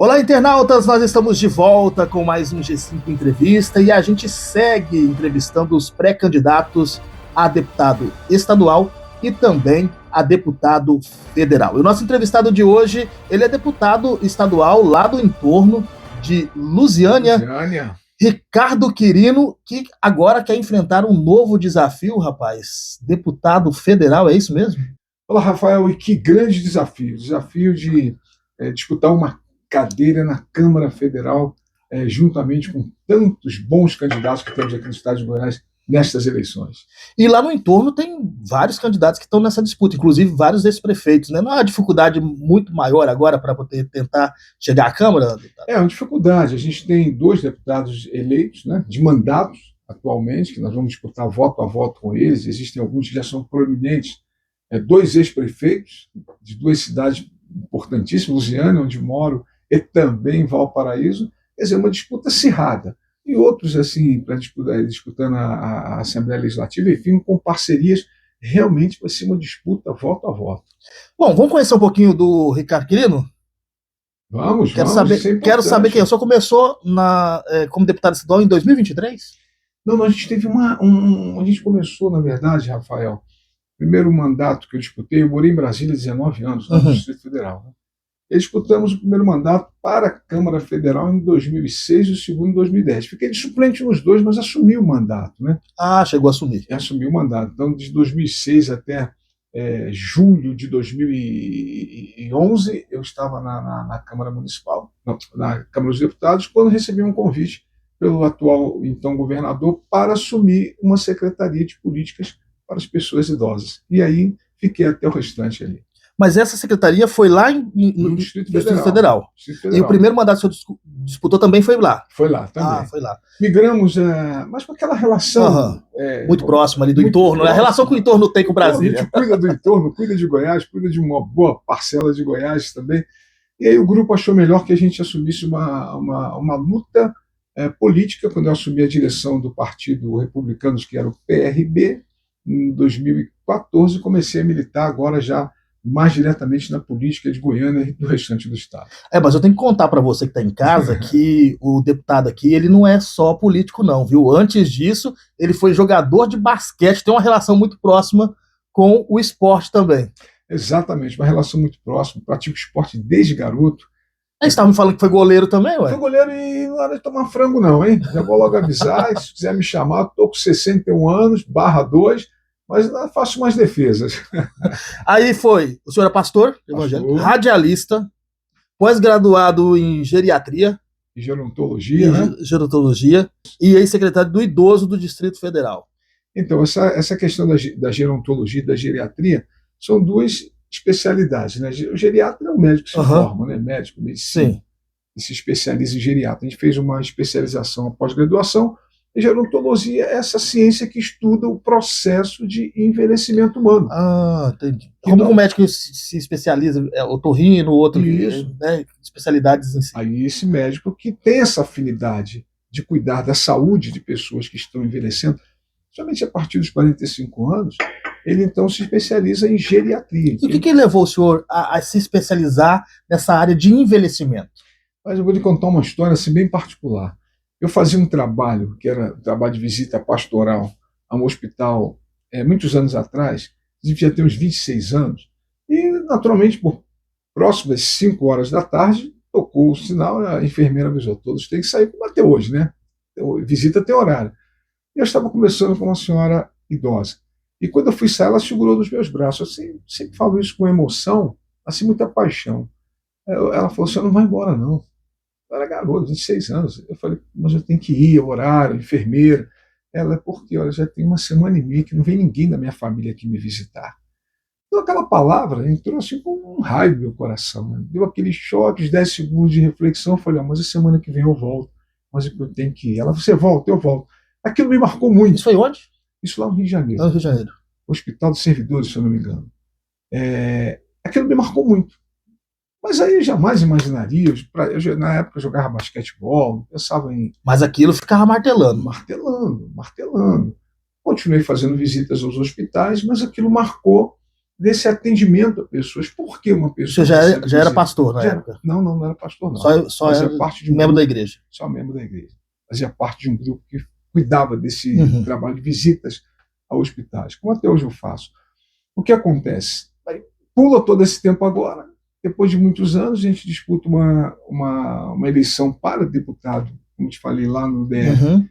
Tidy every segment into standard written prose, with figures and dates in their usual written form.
Olá, internautas! Nós estamos de volta com mais um G5 Entrevista e a gente segue entrevistando os pré-candidatos a deputado estadual e também a deputado federal. E o nosso entrevistado de hoje, ele é deputado estadual lá do entorno de Lusiânia. Ricardo Quirino, que agora quer enfrentar um novo desafio, rapaz. Deputado federal, é isso mesmo? Olá, Rafael, e que grande desafio. Desafio de disputar uma cadeira na Câmara Federal, juntamente com tantos bons candidatos que temos aqui no estado de Goiás nestas eleições. E lá no entorno tem vários candidatos que estão nessa disputa, inclusive vários ex-prefeitos, né? Não é uma dificuldade muito maior agora para poder tentar chegar à Câmara? É uma dificuldade. A gente tem 2 deputados eleitos, né, de mandatos atualmente, que nós vamos disputar voto a voto com eles. Existem alguns que já são proeminentes, 2 ex-prefeitos de 2 cidades importantíssimas, Lusiânia, onde moro, e também Valparaíso. Quer dizer, uma disputa acirrada. E outros, assim, disputando a Assembleia Legislativa, enfim, com parcerias. Realmente vai ser uma disputa voto a voto. Bom, vamos conhecer um pouquinho do Ricardo Quirino? Vamos, quero saber quem é. O senhor começou como deputado estadual em 2023? Não, a gente teve a gente começou, na verdade, Rafael, primeiro mandato que eu disputei, eu morei em Brasília 19 anos, no Distrito Federal, né? E disputamos o primeiro mandato para a Câmara Federal em 2006 e o segundo em 2010. Fiquei de suplente nos 2, mas assumi o mandato, né? Ah, chegou a assumir. Assumi o mandato. Então, de 2006 até julho de 2011, eu estava na Câmara Municipal, na Câmara dos Deputados, quando recebi um convite pelo atual, então, governador para assumir uma secretaria de políticas para as pessoas idosas. E aí fiquei até o restante ali. Mas essa secretaria foi lá no Distrito Federal. E o primeiro mandato que o senhor disputou também foi lá? Foi lá, também. Ah, foi lá. Migramos, mas com aquela relação... muito próxima ali do entorno, né? A relação que o entorno tem com o Brasília. A gente cuida do entorno, cuida de Goiás, cuida de uma boa parcela de Goiás também. E aí o grupo achou melhor que a gente assumisse uma luta política. Quando eu assumi a direção do Partido Republicano, que era o PRB, em 2014, comecei a militar agora já mais diretamente na política de Goiânia e do restante do estado. Mas eu tenho que contar para você que está em casa que o deputado aqui, ele não é só político não, viu? Antes disso, ele foi jogador de basquete, tem uma relação muito próxima com o esporte também. Exatamente, uma relação muito próxima, pratico esporte desde garoto. Aí você estava me falando que foi goleiro também, ué? Foi goleiro e não era de tomar frango não, hein? Já vou logo avisar, se quiser me chamar, estou com 61 anos, /2, mas faço mais defesas. Aí o senhor é pastor, evangélico, radialista, pós-graduado em geriatria. E gerontologia, né? Gerontologia, e ex-secretário do Idoso do Distrito Federal. Então, essa questão da gerontologia e da geriatria são 2 especialidades, né? O geriatra é um médico que se forma, né? Médico, medicina. Sim. E se especializa em geriatra. A gente fez uma especialização após pós-graduação. E gerontologia é essa ciência que estuda o processo de envelhecimento humano. Ah, entendi. Como um médico se especializa, otorrino, outro, né, especialidades em si. Aí esse médico que tem essa afinidade de cuidar da saúde de pessoas que estão envelhecendo, somente a partir dos 45 anos, ele então se especializa em geriatria. E o que levou o senhor a se especializar nessa área de envelhecimento? Mas eu vou lhe contar uma história assim, bem particular. Eu fazia um trabalho, que era um trabalho de visita pastoral a um hospital muitos anos atrás, devia ter uns 26 anos, e naturalmente, por próximo das 5 horas da tarde, tocou o sinal, a enfermeira avisou, todos têm que sair, como até hoje, né? Visita tem horário. E eu estava conversando com uma senhora idosa, e quando eu fui sair, ela segurou nos meus braços, assim, sempre falo isso com emoção, assim, muita paixão. Ela falou assim, não vai embora não. Eu era garoto, 26 anos. Eu falei, mas eu tenho que ir, horário, enfermeira. Ela, porque olha, já tem 1 semana e meia que não vem ninguém da minha família aqui me visitar. Então aquela palavra entrou assim com um raio no meu coração. Né? Deu aquele choque, 10 segundos de reflexão. Eu falei, mas a semana que vem eu volto. Mas eu tenho que ir. Ela, você volta, eu volto. Aquilo me marcou muito. Isso foi onde? Isso lá no Rio de Janeiro. Lá no Rio de Janeiro. Hospital dos Servidores, se eu não me engano. Aquilo me marcou muito. Mas aí eu jamais imaginaria, na época eu jogava basquetebol, pensava em... Mas aquilo ficava martelando. Martelando. Continuei fazendo visitas aos hospitais, mas aquilo marcou desse atendimento a pessoas. Por que uma pessoa... Você já era pastor na época? Não era pastor, não. Só fazia era parte de um membro grupo, da igreja. Só membro da igreja. Fazia parte de um grupo que cuidava desse trabalho de visitas a hospitais, como até hoje eu faço. O que acontece? Aí, pula todo esse tempo agora, depois de muitos anos, a gente disputa uma eleição para deputado, como te falei, lá no DF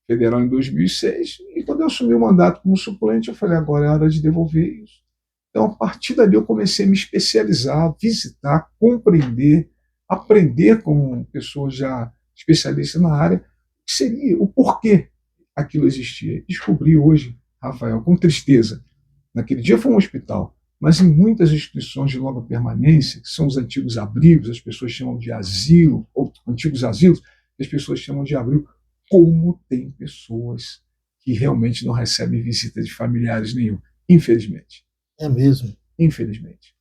federal em 2006, e quando eu assumi o mandato como suplente, eu falei, agora é hora de devolver isso. Então, a partir dali, eu comecei a me especializar, visitar, compreender, aprender com pessoas já especialistas na área, o que seria, o porquê aquilo existia. Descobri hoje, Rafael, com tristeza. Naquele dia foi um hospital, mas em muitas instituições de longa permanência, que são os antigos abrigos, as pessoas chamam de asilo, ou antigos asilos, as pessoas chamam de abrigo, como tem pessoas que realmente não recebem visita de familiares nenhum, infelizmente. É mesmo? Infelizmente.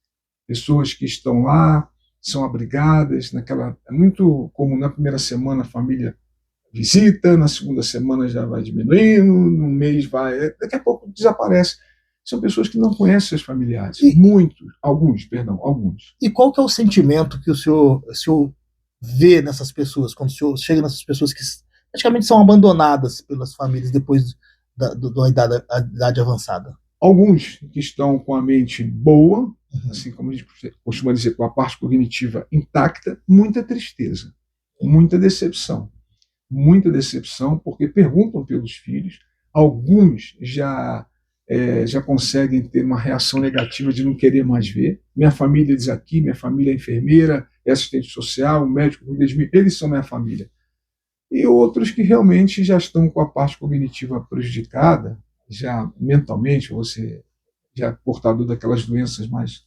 Pessoas que estão lá, são abrigadas, é muito comum na primeira semana a família visita, na segunda semana já vai diminuindo, no mês vai, daqui a pouco desaparece. São pessoas que não conhecem seus familiares. Alguns. E qual que é o sentimento que o senhor vê nessas pessoas, quando o senhor chega nessas pessoas que praticamente são abandonadas pelas famílias depois da idade avançada? Alguns que estão com a mente boa, assim como a gente costuma dizer, com a parte cognitiva intacta, muita tristeza, muita decepção, porque perguntam pelos filhos, alguns já conseguem ter uma reação negativa de não querer mais ver. Minha família diz aqui, minha família é enfermeira, é assistente social, o médico cuida de mim, eles são minha família. E outros que realmente já estão com a parte cognitiva prejudicada, já mentalmente, você já portador daquelas doenças mais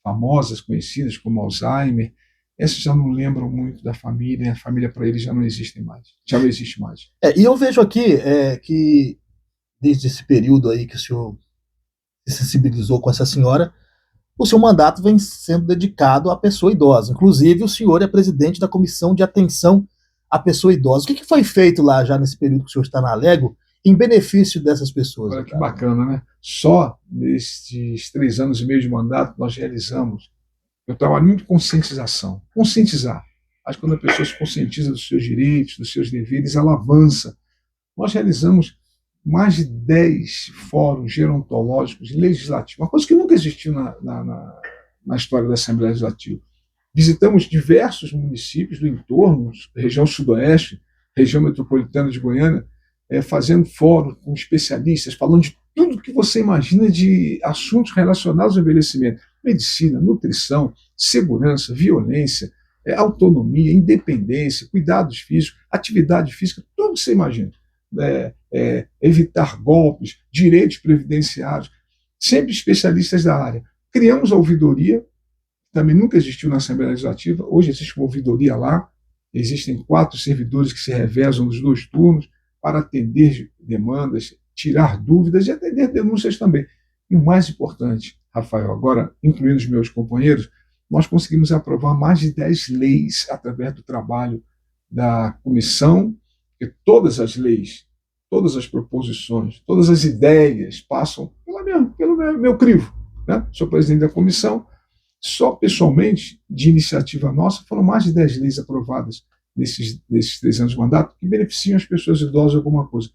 famosas, conhecidas, como Alzheimer, esses já não lembram muito da família, a família para eles já não existe mais. E eu vejo aqui que desde esse período aí que o senhor se sensibilizou com essa senhora, o seu mandato vem sendo dedicado à pessoa idosa. Inclusive, o senhor é presidente da Comissão de Atenção à Pessoa Idosa. O que foi feito lá já nesse período que o senhor está na Alego em benefício dessas pessoas? Olha que bacana, né? Só nesses 3 anos e meio de mandato nós realizamos, eu trabalho muito conscientização. Conscientizar. Acho que quando a pessoa se conscientiza dos seus direitos, dos seus deveres, ela avança. Nós realizamos mais de 10 fóruns gerontológicos legislativos, uma coisa que nunca existiu na história da Assembleia Legislativa. Visitamos diversos municípios do entorno, região sudoeste, região metropolitana de Goiânia, fazendo fórum com especialistas, falando de tudo que você imagina de assuntos relacionados ao envelhecimento. Medicina, nutrição, segurança, violência, autonomia, independência, cuidados físicos, atividade física, tudo que você imagina. Evitar golpes, direitos previdenciários, sempre especialistas da área. Criamos a ouvidoria, também nunca existiu na Assembleia Legislativa, hoje existe uma ouvidoria lá, existem 4 servidores que se revezam nos 2 turnos para atender demandas, tirar dúvidas e atender denúncias também. E o mais importante, Rafael, agora incluindo os meus companheiros, nós conseguimos aprovar mais de 10 leis através do trabalho da comissão, porque todas as leis, todas as proposições, todas as ideias passam pelo meu crivo. Né? Sou presidente da comissão, só pessoalmente, de iniciativa nossa, foram mais de 10 leis aprovadas nesses 3 anos de mandato que beneficiam as pessoas idosas de alguma coisa.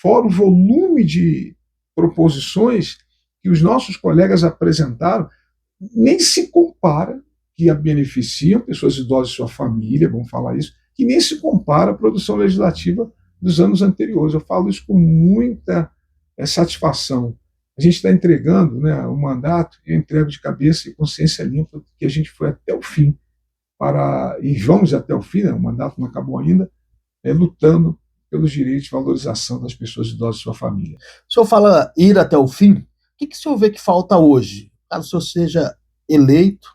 Fora o volume de proposições que os nossos colegas apresentaram, nem se compara, que a beneficiam pessoas idosas e sua família, vamos falar isso, que nem se compara à produção legislativa dos anos anteriores. Eu falo isso com muita satisfação. A gente está entregando, né, o mandato, eu entrego de cabeça e consciência limpa, que a gente foi até o fim, e vamos até o fim, né, o mandato não acabou ainda, lutando pelos direitos e valorização das pessoas idosas e sua família. O senhor fala ir até o fim, o que o senhor vê que falta hoje? Caso o senhor seja eleito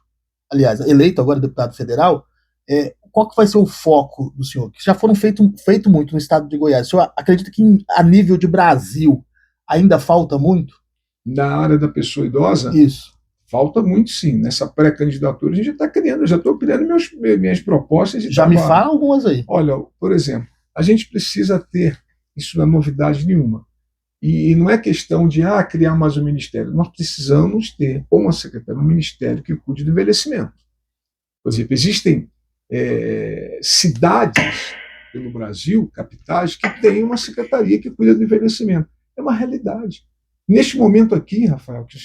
agora deputado federal, qual que vai ser o foco do senhor? Que já foram feito muito no estado de Goiás. O senhor acredita que a nível de Brasil ainda falta muito? Na área da pessoa idosa? Isso. Falta muito, sim. Nessa pré-candidatura a gente já está criando, eu já estou criando minhas propostas de já trabalho. Me fala algumas aí. Olha, por exemplo, a gente precisa ter, isso não é novidade nenhuma, E não é questão de criar mais um ministério. Nós precisamos ter uma secretaria, um ministério que cuide do envelhecimento. Por exemplo, existem cidades pelo Brasil, capitais, que têm uma secretaria que cuida do envelhecimento. É uma realidade. Neste momento aqui, Rafael, que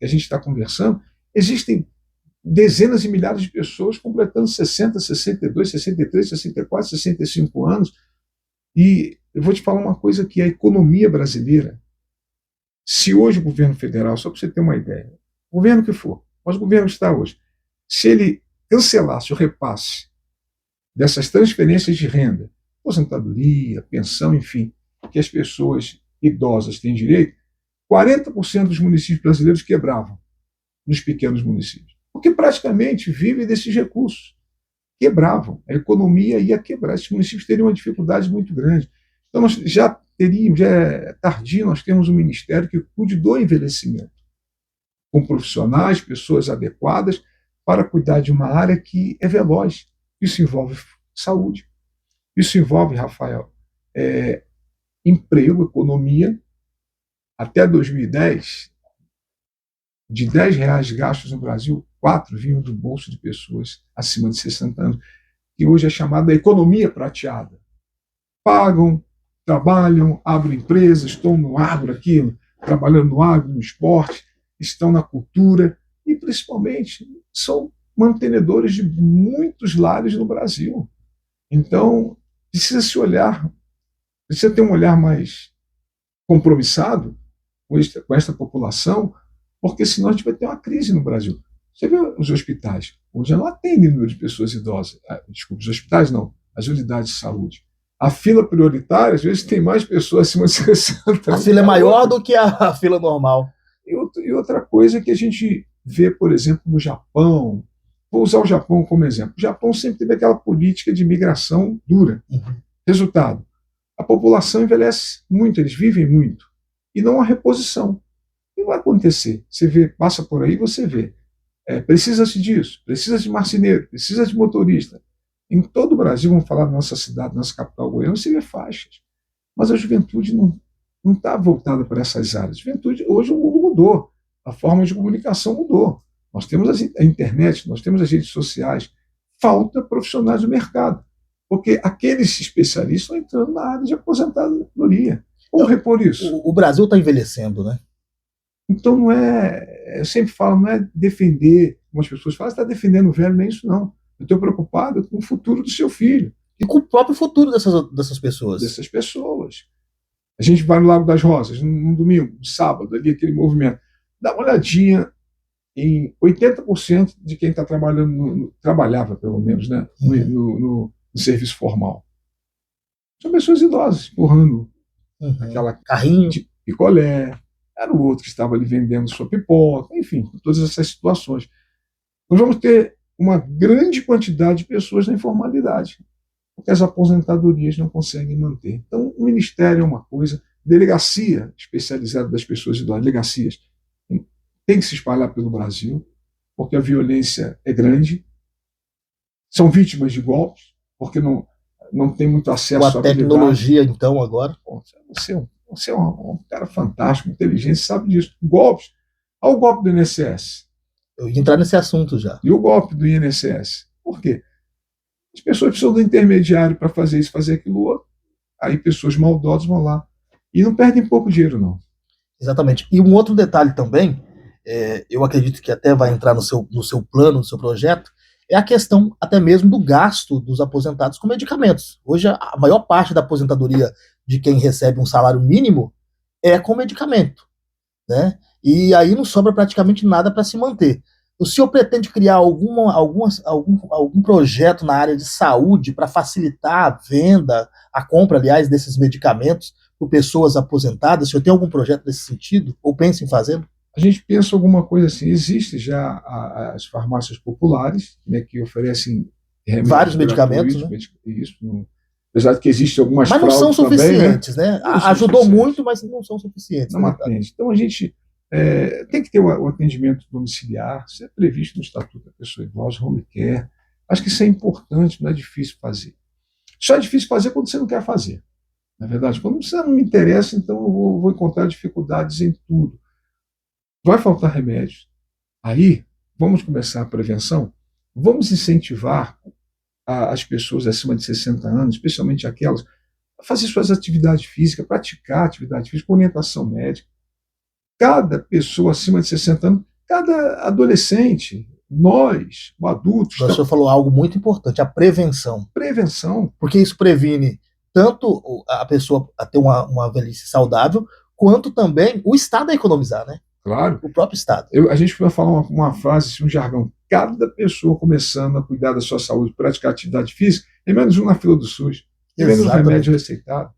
a gente está conversando, existem dezenas e milhares de pessoas completando 60, 62, 63, 64, 65 anos. E eu vou te falar uma coisa que a economia brasileira, se hoje o governo federal, só para você ter uma ideia, o governo que for, mas o governo que está hoje, se ele cancelasse o repasse dessas transferências de renda, aposentadoria, pensão, enfim, que as pessoas idosas têm direito, 40% dos municípios brasileiros quebravam nos pequenos municípios, porque praticamente vivem desses recursos. Quebravam, a economia ia quebrar, esses municípios teriam uma dificuldade muito grande. Então, nós já é tardio, nós temos um ministério que cuide do envelhecimento, com profissionais, pessoas adequadas, para cuidar de uma área que é veloz. Isso envolve saúde. Isso envolve, Rafael, emprego, economia. Até 2010, de R$ 10 gastos no Brasil, 4 vinham do bolso de pessoas acima de 60 anos, que hoje é chamada economia prateada. Pagam, trabalham, abrem empresas, estão no agro aqui, trabalhando no agro, no esporte, estão na cultura e, principalmente, são mantenedores de muitos lares no Brasil. Então, precisa se olhar, precisa ter um olhar mais compromissado com esta população, porque senão a gente vai ter uma crise no Brasil. Você vê os hospitais, hoje não atendem número de pessoas idosas. Desculpe, os hospitais não, as unidades de saúde. A fila prioritária, às vezes, tem mais pessoas acima de 60 anos. A fila é maior do que a fila normal. E outra coisa que a gente vê, por exemplo, no Japão, vou usar o Japão como exemplo. O Japão sempre teve aquela política de migração dura. Resultado, a população envelhece muito, eles vivem muito, e não há reposição. E vai acontecer. Você vê, passa por aí, você vê. Precisa-se disso, precisa de marceneiro, precisa de motorista. Em todo o Brasil, vamos falar da nossa cidade, nossa capital, Goiânia, você vê faixas. Mas a juventude não está voltada para essas áreas. A juventude, hoje o mundo mudou, a forma de comunicação mudou. Nós temos a internet, nós temos as redes sociais. Falta profissionais do mercado, porque aqueles especialistas estão entrando na área de aposentadoria. Como repor isso? O Brasil está envelhecendo, né? Então não eu sempre falo, não é defender, como as pessoas falam, você está defendendo o velho, nem isso não. Eu estou preocupado com o futuro do seu filho. E com o próprio futuro dessas pessoas. Dessas pessoas. A gente vai no Lago das Rosas, num domingo, no sábado, ali aquele movimento. Dá uma olhadinha em 80% de quem está trabalhando, trabalhava pelo menos, né, no serviço formal. São pessoas idosas, empurrando aquela carrinho de picolé. Era o outro que estava ali vendendo sua pipoca, enfim, todas essas situações. Nós vamos ter uma grande quantidade de pessoas na informalidade, porque as aposentadorias não conseguem manter. Então, o ministério é uma coisa, delegacia especializada das pessoas idosas, delegacias, tem que se espalhar pelo Brasil, porque a violência é grande, são vítimas de golpes, porque não tem muito acesso com a tecnologia, então, agora. Você é um cara fantástico, inteligente, sabe disso. Golpes. Olha o golpe do INSS. Eu ia entrar nesse assunto já. E o golpe do INSS. Por quê? As pessoas precisam do intermediário para fazer isso, fazer aquilo outro. Aí pessoas maldosas vão lá. E não perdem pouco dinheiro, não. Exatamente. E um outro detalhe também, eu acredito que até vai entrar no seu plano, no seu projeto, é a questão até mesmo do gasto dos aposentados com medicamentos. Hoje, a maior parte da aposentadoria de quem recebe um salário mínimo é com medicamento, né? E aí não sobra praticamente nada para se manter. O senhor pretende criar algum projeto na área de saúde para facilitar a venda, a compra, aliás, desses medicamentos por pessoas aposentadas? O senhor tem algum projeto nesse sentido? Ou pensa em fazê-lo? A gente pensa alguma coisa assim. Existe já as farmácias populares, né, que oferecem vários medicamentos, né? Isso, apesar de que existem algumas mas não são suficientes, também, né? Ajudou muito, mas não são suficientes. Não atende. Então a gente tem que ter o atendimento domiciliar, isso é previsto no Estatuto da Pessoa Idosa, home care. Acho que isso é importante, não é difícil fazer. Só é difícil fazer quando você não quer fazer. Na verdade, quando você não me interessa, então eu vou encontrar dificuldades em tudo. Vai faltar remédios. Aí, vamos começar a prevenção? Vamos incentivar as pessoas acima de 60 anos, especialmente aquelas, a fazer suas atividades físicas, praticar atividade física com orientação médica. Cada pessoa acima de 60 anos, cada adolescente, nós, adultos, O senhor falou algo muito importante, a prevenção. prevenção. Porque isso previne tanto a pessoa a ter uma velhice saudável, quanto também o Estado a economizar, né? Claro. O próprio Estado. A gente vai falar uma frase, um jargão. Cada pessoa começando a cuidar da sua saúde, praticar atividade física, é menos um na fila do SUS, é menos remédio receitado.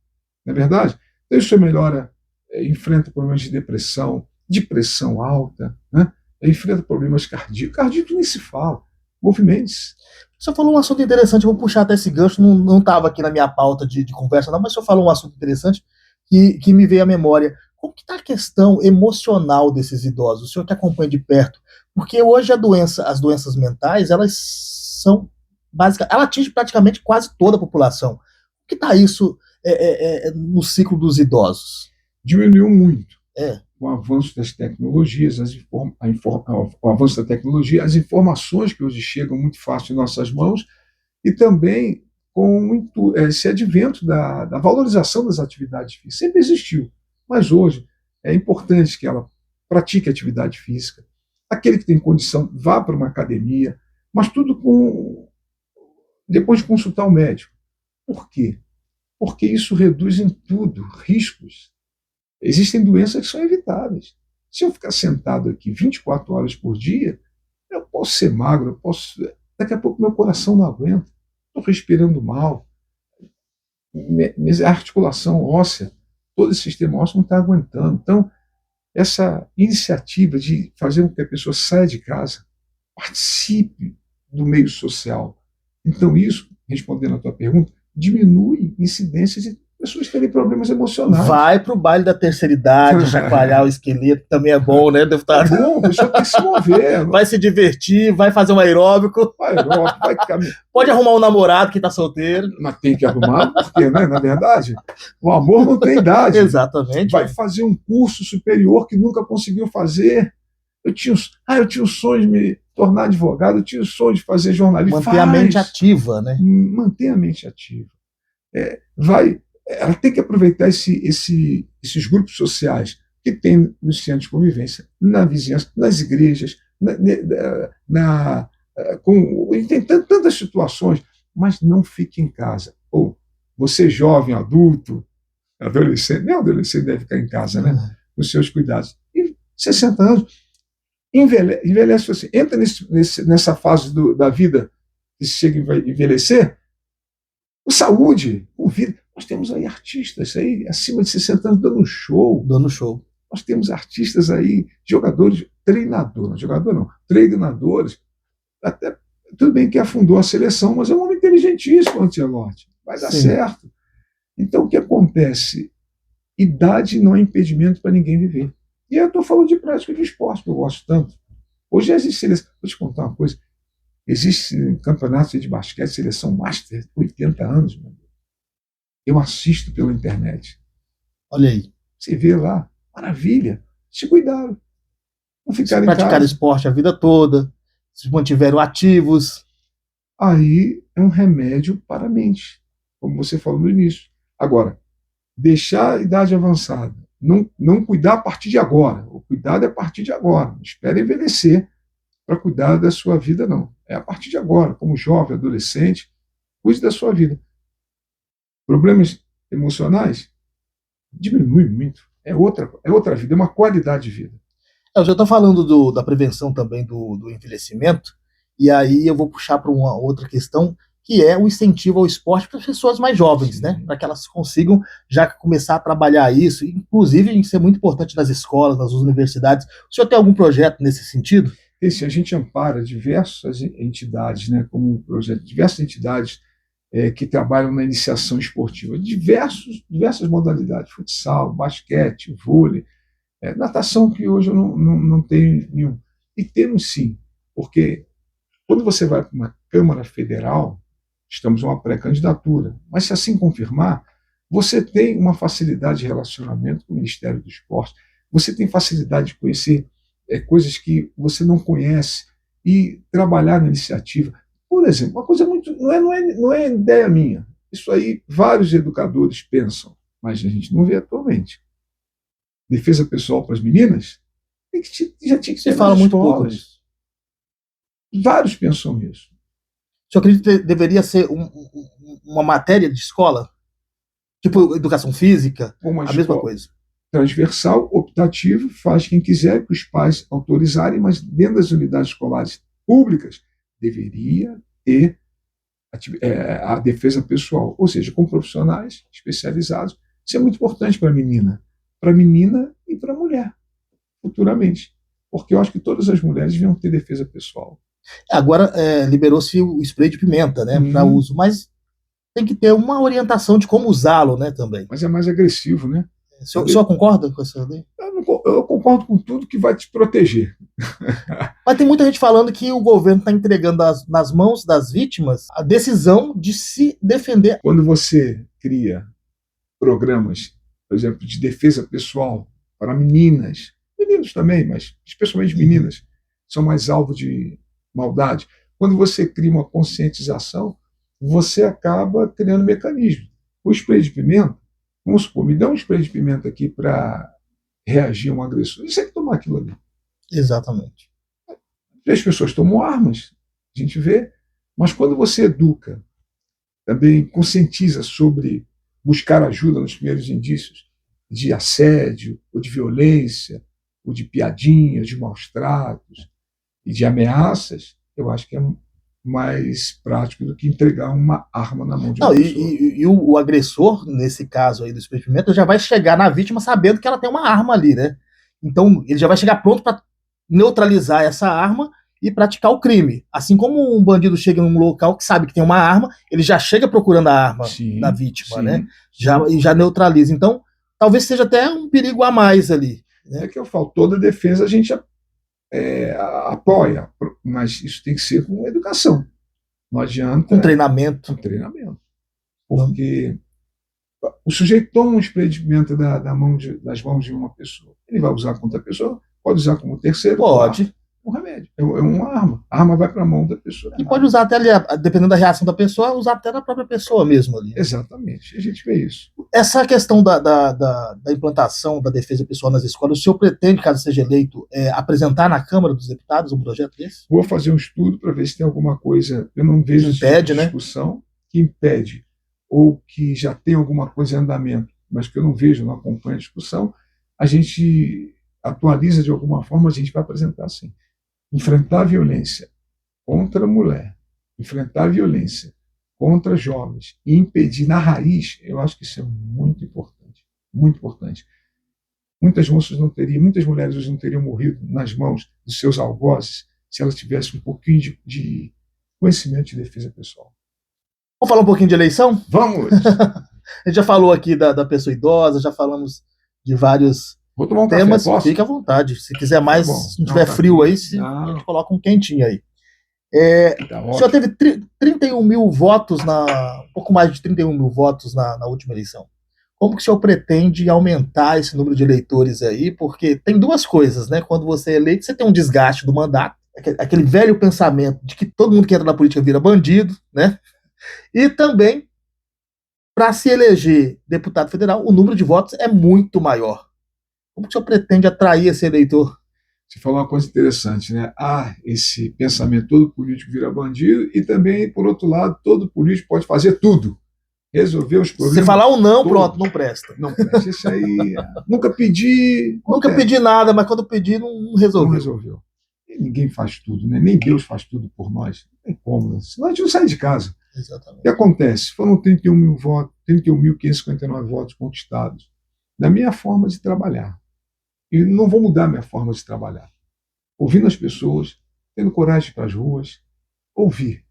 Não é verdade? Então isso melhora, enfrenta problemas de depressão, de pressão alta, né? Enfrenta problemas cardíacos. Cardíaco nem se fala. Movimentos. O senhor falou um assunto interessante, eu vou puxar até esse gancho, não estava aqui na minha pauta de conversa, não, mas o senhor falou um assunto interessante que me veio à memória. Como que está a questão emocional desses idosos? O senhor que acompanha de perto? Porque hoje as doenças mentais, elas são básicas, ela atinge praticamente quase toda a população. Como que está isso no ciclo dos idosos? Diminuiu muito. Com o avanço das tecnologias, o avanço da tecnologia, as informações que hoje chegam muito fácil em nossas mãos, e também com esse advento da valorização das atividades físicas. Sempre existiu, mas hoje é importante que ela pratique atividade física. Aquele que tem condição, vá para uma academia, mas tudo depois de consultar o médico. Por quê? Porque isso reduz em tudo riscos. Existem doenças que são evitáveis. Se eu ficar sentado aqui 24 horas por dia, eu posso ser magro, daqui a pouco meu coração não aguenta, estou respirando mal, minha articulação óssea, todo esse sistema ósseo não está aguentando. Então, essa iniciativa de fazer com que a pessoa saia de casa, participe do meio social. Então, isso, respondendo a tua pergunta, diminui incidências de pessoas terem problemas emocionais. Vai pro baile da terceira idade, chacoalhar o esqueleto, também é bom, né, deputado? É bom, a pessoa tem que se mover. Vai se divertir, vai fazer um aeróbico. Vai caminhar. Pode arrumar um namorado que tá solteiro. Mas tem que arrumar, porque, né, na verdade, o amor não tem idade. Exatamente. Vai fazer um curso superior que nunca conseguiu fazer. Eu tinha o sonho de me tornar advogado, eu tinha o sonho de fazer jornalismo. Manter a mente ativa, né? Manter a mente ativa. Ela tem que aproveitar esses grupos sociais que tem nos centros de convivência, na vizinhança, nas igrejas, tem tantas situações, mas não fique em casa. Ou você jovem, adulto, adolescente, nem adolescente deve ficar em casa, né? Com os seus cuidados. E 60 anos, envelhece assim, entra nessa fase da vida que chega a envelhecer, com saúde, com vida. Nós temos aí artistas aí, acima de 60 anos, dando show. Nós temos artistas aí, jogadores, treinadores até, tudo bem que afundou a seleção, mas é um homem inteligentíssimo, o Ancelotti. Vai dar certo. Então, o que acontece? Idade não é impedimento para ninguém viver. E eu estou falando de prática de esporte, que eu gosto tanto. Hoje existe seleção. Vou te contar uma coisa. Existe campeonato de basquete, seleção master, 80 anos, meu Deus. Eu assisto pela internet. Olha aí. Você vê lá, maravilha. Se cuidaram. Não ficaram em casa. Praticaram esporte a vida toda, se mantiveram ativos. Aí é um remédio para a mente, como você falou no início. Agora, deixar a idade avançada, não cuidar a partir de agora. O cuidado é a partir de agora. Não espere envelhecer para cuidar da sua vida, não. É a partir de agora, como jovem, adolescente, cuide da sua vida. Problemas emocionais diminui muito. É outra vida, é uma qualidade de vida. Eu já estou falando da prevenção também do envelhecimento, e aí eu vou puxar para uma outra questão, que é o incentivo ao esporte para as pessoas mais jovens, né? Para que elas consigam já começar a trabalhar isso, inclusive isso é muito importante nas escolas, nas universidades. O senhor tem algum projeto nesse sentido? A gente ampara diversas entidades, né, como um projeto, diversas entidades que trabalham na iniciação esportiva, diversas modalidades, futsal, basquete, vôlei, natação, que hoje eu não tenho nenhum. E temos sim, porque quando você vai para uma Câmara Federal, estamos numa pré-candidatura, mas se assim confirmar, Você tem uma facilidade de relacionamento com o Ministério do Esporte, você tem facilidade de conhecer coisas que você não conhece e trabalhar na iniciativa. Por exemplo, uma coisa muito. Não é ideia minha. Isso aí vários educadores pensam, mas a gente não vê atualmente. Defesa pessoal para as meninas já tinha que Se ter fala nas muito pouco escolas. nisso. Vários pensam nisso. O senhor acredita que deveria ser uma matéria de escola? Tipo educação física? Como a A mesma escola coisa. transversal, optativo, faz quem quiser, que os pais autorizarem, mas dentro das unidades escolares públicas deveria ter a defesa pessoal, ou seja, com profissionais especializados. Isso é muito importante para a menina e para a mulher, futuramente. Porque eu acho que todas as mulheres deviam ter defesa pessoal. Agora liberou-se o spray de pimenta, né, para uso, mas tem que ter uma orientação de como usá-lo, né, também. Mas é mais agressivo, né? O senhor concorda com essa lei? Eu concordo com tudo que vai te proteger. Mas tem muita gente falando que o governo está entregando nas mãos das vítimas a decisão de se defender. Quando você cria programas, por exemplo, de defesa pessoal para meninas, meninos também, mas especialmente meninas, são mais alvo de maldade. Quando você cria uma conscientização, você acaba criando mecanismos. O spray de pimenta, vamos supor, me dá um spray de pimenta aqui para reagir a um agressor. Isso é que tomar aquilo ali. Exatamente. E as pessoas tomam armas, a gente vê, mas quando você educa, também conscientiza sobre buscar ajuda nos primeiros indícios de assédio, ou de violência, ou de piadinhas, de maus tratos e de ameaças, eu acho que é mais prático do que entregar uma arma na mão de uma pessoa. E o agressor, nesse caso aí do spray de pimenta, já vai chegar na vítima sabendo que ela tem uma arma ali, né? Então ele já vai chegar pronto para neutralizar essa arma e praticar o crime. Assim como um bandido chega num local que sabe que tem uma arma, ele já chega procurando a arma da vítima, sim, né? Já neutraliza. Então, talvez seja até um perigo a mais ali. Né? É que eu falo, toda defesa a gente apoia, mas isso tem que ser com educação. Não adianta. Com treinamento. Com treinamento. Porque o sujeito toma um spray de pimenta das mãos de uma pessoa. Ele vai usar contra a pessoa, pode usar como terceiro. Pode. Um remédio. É uma arma. A arma vai para a mão da pessoa. E pode usar até ali, dependendo da reação da pessoa, usar até na própria pessoa mesmo ali. Exatamente. A gente vê isso. Essa questão da implantação da defesa pessoal nas escolas, o senhor pretende, caso seja eleito, apresentar na Câmara dos Deputados um projeto desse? Vou fazer um estudo para ver se tem alguma coisa, eu não vejo impede, discussão, né? Que impede, ou que já tem alguma coisa em andamento, mas que eu não vejo, não acompanho a discussão, a gente atualiza de alguma forma, a gente vai apresentar sim. Enfrentar a violência contra a mulher, enfrentar a violência contra jovens e impedir na raiz, eu acho que isso é muito importante, muito importante. Muitas mulheres hoje não teriam morrido nas mãos dos seus algozes se elas tivessem um pouquinho de conhecimento de defesa pessoal. Vamos falar um pouquinho de eleição? Vamos! A gente já falou aqui da pessoa idosa, já falamos de vários Vou tomar um temas, café, posso? Fique à vontade. Se quiser mais, Tá bom. se não tiver frio aí, a gente coloca um quentinho aí. Tá, o senhor teve 31 mil votos, um pouco mais de 31 mil votos na última eleição. Como que o senhor pretende aumentar esse número de eleitores aí? Porque tem duas coisas, né? Quando você é eleito, você tem um desgaste do mandato, aquele velho pensamento de que todo mundo que entra na política vira bandido, né? E também, para se eleger deputado federal, o número de votos é muito maior. Como que o senhor pretende atrair esse eleitor? Você falou uma coisa interessante, né? Esse pensamento, todo político vira bandido, e também, por outro lado, todo político pode fazer tudo. Resolver os problemas. Se falar um não, pronto, não presta. Não presta. Isso aí, nunca pedi. Nunca pedi nada, mas quando pedi, não resolveu. Não resolveu. E ninguém faz tudo, né? Nem Deus faz tudo por nós. Não tem como, né? Senão a gente não sai de casa. Exatamente. O que acontece? Foram 31 mil votos, 31.559 votos conquistados. Da minha forma de trabalhar. E não vou mudar a minha forma de trabalhar. Ouvindo as pessoas, tendo coragem para as ruas, ouvir.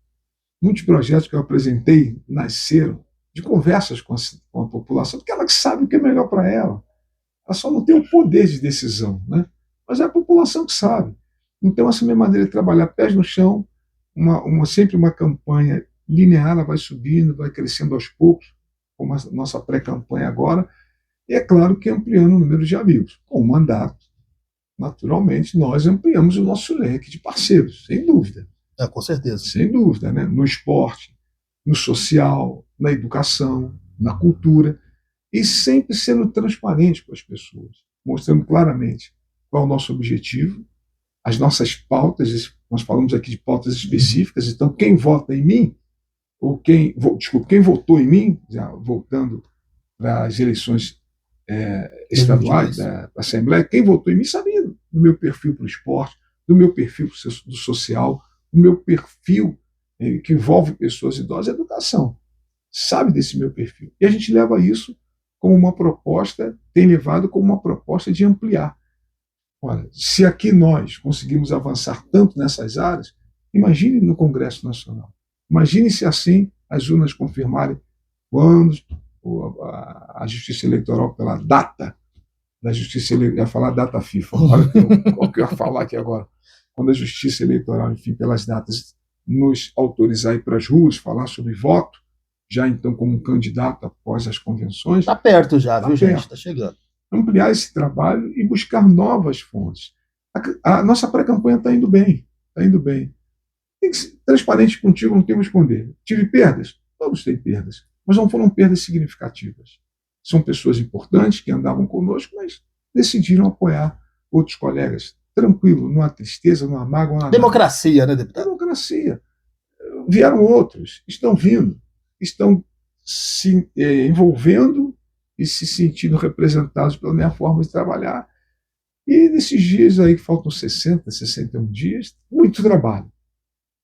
Muitos projetos que eu apresentei nasceram de conversas com a população, porque ela que sabe o que é melhor para ela. Ela só não tem o poder de decisão, né? Mas é a população que sabe. Então, essa é a minha maneira de trabalhar, pés no chão, sempre uma campanha linear, ela vai subindo, vai crescendo aos poucos, como a nossa pré-campanha agora, e é claro que ampliando o número de amigos. Com o mandato, naturalmente, nós ampliamos o nosso leque de parceiros, sem dúvida. Com certeza. Sem dúvida, né? No esporte, no social, na educação, na cultura, e sempre sendo transparente com as pessoas, mostrando claramente qual é o nosso objetivo, as nossas pautas. Nós falamos aqui de pautas específicas, então quem vota em mim, ou quem votou em mim, já voltando para as eleições estaduais da Assembleia, quem votou em mim sabia do meu perfil para o esporte, do meu perfil do social, do meu perfil que envolve pessoas idosas, educação. Sabe desse meu perfil. E a gente leva isso como uma proposta, tem levado como uma proposta de ampliar. Olha, se aqui nós conseguimos avançar tanto nessas áreas, imagine no Congresso Nacional. Imagine se assim as urnas confirmarem quando a Justiça Eleitoral, pela data da Justiça Eleitoral, ia falar data FIFA, olha o que eu ia falar aqui agora, quando a Justiça Eleitoral, enfim, pelas datas, nos autorizar a ir para as ruas, falar sobre voto, já então como candidato após as convenções. Está perto já, viu, gente? Está chegando. Ampliar esse trabalho e buscar novas fontes. A nossa pré-campanha está indo bem, está indo bem. Tem que ser transparente contigo, não temos que esconder. Tive perdas? Todos têm perdas, mas não foram perdas significativas. São pessoas importantes que andavam conosco, mas decidiram apoiar outros colegas. Tranquilo, não há tristeza, não há mágoa, não há democracia, nada. Né, deputado? Democracia. Vieram outros, estão vindo, estão se envolvendo e se sentindo representados pela minha forma de trabalhar. E nesses dias aí, que faltam 60, 61 dias, muito trabalho.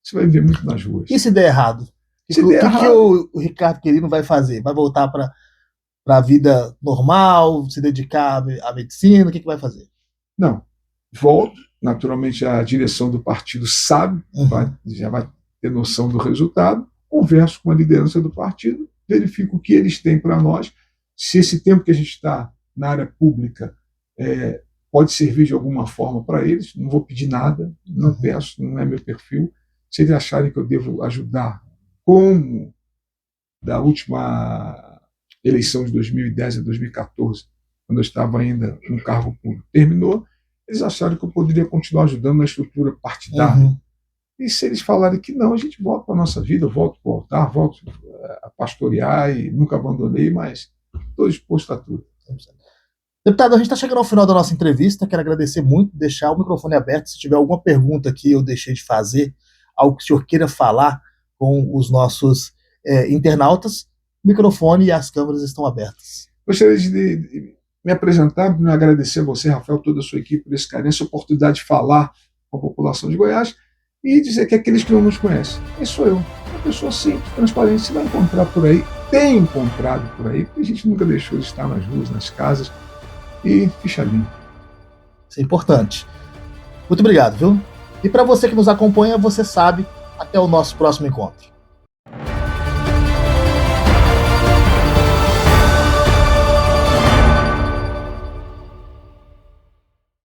Você vai ver muito nas ruas. E se der errado? O que o Ricardo Querino vai fazer? Vai voltar para a vida normal, se dedicar à medicina? O que vai fazer? Não. Volto. Naturalmente, a direção do partido sabe, já vai ter noção do resultado. Converso com a liderança do partido, verifico o que eles têm para nós. Se esse tempo que a gente está na área pública pode servir de alguma forma para eles, não vou pedir nada, não peço, não é meu perfil. Se eles acharem que eu devo ajudar, como da última eleição de 2010 a 2014, quando eu estava ainda no cargo público, terminou, eles acharam que eu poderia continuar ajudando na estrutura partidária. E se eles falarem que não, a gente volta para a nossa vida, volto para o altar, volto a pastorear e nunca abandonei, mas estou disposto a tudo. Deputado, a gente está chegando ao final da nossa entrevista, quero agradecer muito, deixar o microfone aberto, se tiver alguma pergunta que eu deixei de fazer, algo que o senhor queira falar com os nossos internautas, o microfone e as câmeras estão abertas. Gostaria de me apresentar, me agradecer a você, Rafael, toda a sua equipe por esse carinho, essa oportunidade de falar com a população de Goiás e dizer que aqueles que não nos conhecem, esse sou eu, uma pessoa simples, transparente, você vai encontrar por aí, tem encontrado por aí, porque a gente nunca deixou de estar nas ruas, nas casas, e ficha limpa. Isso é importante. Muito obrigado, viu? E para você que nos acompanha, você sabe, até o nosso próximo encontro.